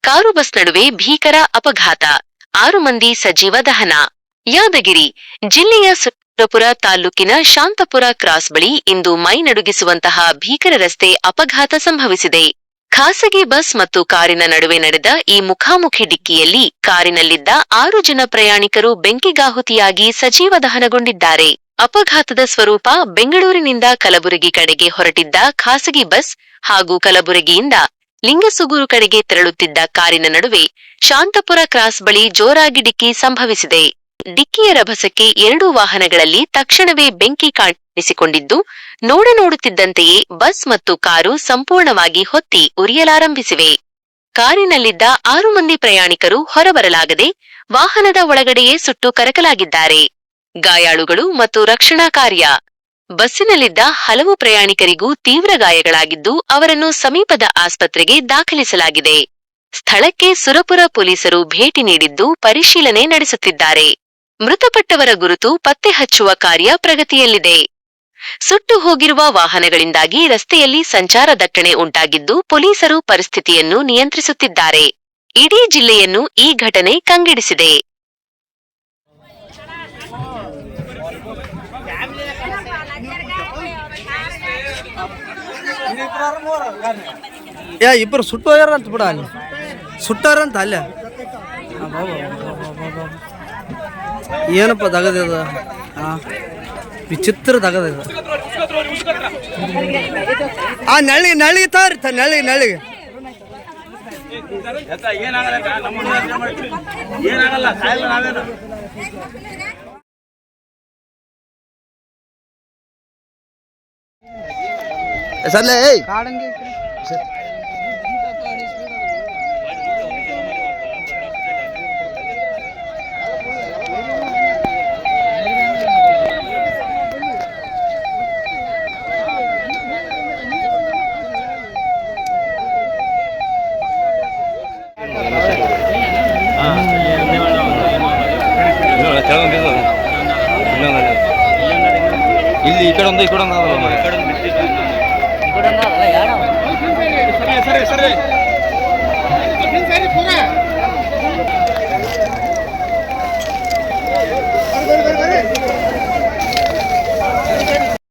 Car bus ನಡುವೆ ಭೀಕರ ಅಪಘಾತ, 6 ಮಂದಿ ಸಜೀವ ದಹನ. ಯಾದಗಿರಿ ಜಿಲ್ಲೆಯ ಸುರಪುರ ತಾಲೂಕಿನ ಶಾಂತಪುರ ಕ್ರಾಸ್ ಬಳಿ ಇಂದು ಮೈ ನಡುಗಿಸುವಂತಹ ಭೀಕರ ರಸ್ತೆ ಅಪಘಾತ ಸಂಭವಿಸಿದೆ. ಖಾಸಗಿ ಬಸ್ ಮತ್ತು ಕಾರಿನ ನಡುವೆ ನಡೆದ ಈ ಮುಖಾಮುಖಿ ಡಿಕ್ಕಿಯಲ್ಲಿ ಕಾರಿನಲ್ಲಿದ್ದ 6 ಜನ ಪ್ರಯಾಣಿಕರು ಬೆಂಕಿಗಾಹುತಿಯಾಗಿ ಸಜೀವ ದಹನಗೊಂಡಿದ್ದಾರೆ. ಅಪಘಾತದ ಸ್ವರೂಪ: ಬೆಂಗಳೂರಿನಿಂದ ಕಲಬುರಗಿ ಕಡೆಗೆ ಹೊರಟಿದ್ದ ಖಾಸಗಿ ಬಸ್ ಹಾಗೂ ಕಲಬುರಗಿಯಿಂದ ಲಿಂಗಸುಗೂರು ಕಡೆಗೆ ತೆರಳುತ್ತಿದ್ದ ಕಾರಿನ ನಡುವೆ ಶಾಂತಪುರ ಕ್ರಾಸ್ ಬಳಿ ಜೋರಾಗಿ ಡಿಕ್ಕಿ ಸಂಭವಿಸಿದೆ. ಡಿಕ್ಕಿಯ ರಭಸಕ್ಕೆ 2 ವಾಹನಗಳಲ್ಲಿ ತಕ್ಷಣವೇ ಬೆಂಕಿ ಕಾಣಿಸಿಕೊಂಡಿದ್ದು, ನೋಡುತ್ತಿದ್ದಂತೆಯೇ ಬಸ್ ಮತ್ತು ಕಾರು ಸಂಪೂರ್ಣವಾಗಿ ಹೊತ್ತಿ ಉರಿಯಲಾರಂಭಿಸಿವೆ. ಕಾರಿನಲ್ಲಿದ್ದ 6 ಮಂದಿ ಪ್ರಯಾಣಿಕರು ಹೊರಬರಲಾಗದೆ ವಾಹನದ ಒಳಗಡೆಯೇ ಸುಟ್ಟು ಕರಕಲಾಗಿದ್ದಾರೆ. ಗಾಯಾಳುಗಳು ಮತ್ತು ರಕ್ಷಣಾ ಕಾರ್ಯ: ಬಸ್ಸಿನಲ್ಲಿದ್ದ ಹಲವು ಪ್ರಯಾಣಿಕರಿಗೂ ತೀವ್ರ ಗಾಯಗಳಾಗಿದ್ದು, ಅವರನ್ನು ಸಮೀಪದ ಆಸ್ಪತ್ರೆಗೆ ದಾಖಲಿಸಲಾಗಿದೆ. ಸ್ಥಳಕ್ಕೆ ಸುರಪುರ ಪೊಲೀಸರು ಭೇಟಿ ನೀಡಿದ್ದು ಪರಿಶೀಲನೆ ನಡೆಸುತ್ತಿದ್ದಾರೆ. ಮೃತಪಟ್ಟವರ ಗುರುತು ಪತ್ತೆ ಹಚ್ಚುವ ಕಾರ್ಯ ಪ್ರಗತಿಯಲ್ಲಿದೆ. ಸುಟ್ಟು ಹೋಗಿರುವ ವಾಹನಗಳಿಂದಾಗಿ ರಸ್ತೆಯಲ್ಲಿ ಸಂಚಾರ ದಟ್ಟಣೆ ಉಂಟಾಗಿದ್ದು, ಪೊಲೀಸರು ಪರಿಸ್ಥಿತಿಯನ್ನು ನಿಯಂತ್ರಿಸುತ್ತಿದ್ದಾರೆ. ಇಡೀ ಜಿಲ್ಲೆಯನ್ನು ಈ ಘಟನೆ ಕಂಗೆಡಿಸಿದೆ. ಇಬ್ಬರು ಸುಟ್ಟೋಗ್ಯಾರಂತ ಬಿಡ, ಅಲ್ಲಿ ಸುಟ್ಟಾರಂತ ಅಲ್ಲೇ. ಏನಪ್ಪ ದಗದ, ವಿಚಿತ್ರ ದಗದ. ಆ ನಳ್ಳಿಗೆ ತಾರಿ ನಳ್ಳಿಗೆ ಸರ್ಲೆ ಇಲ್ಲಿ ಈ ಕಡೆ ಒಂದು ಸರಿ ಪೂರ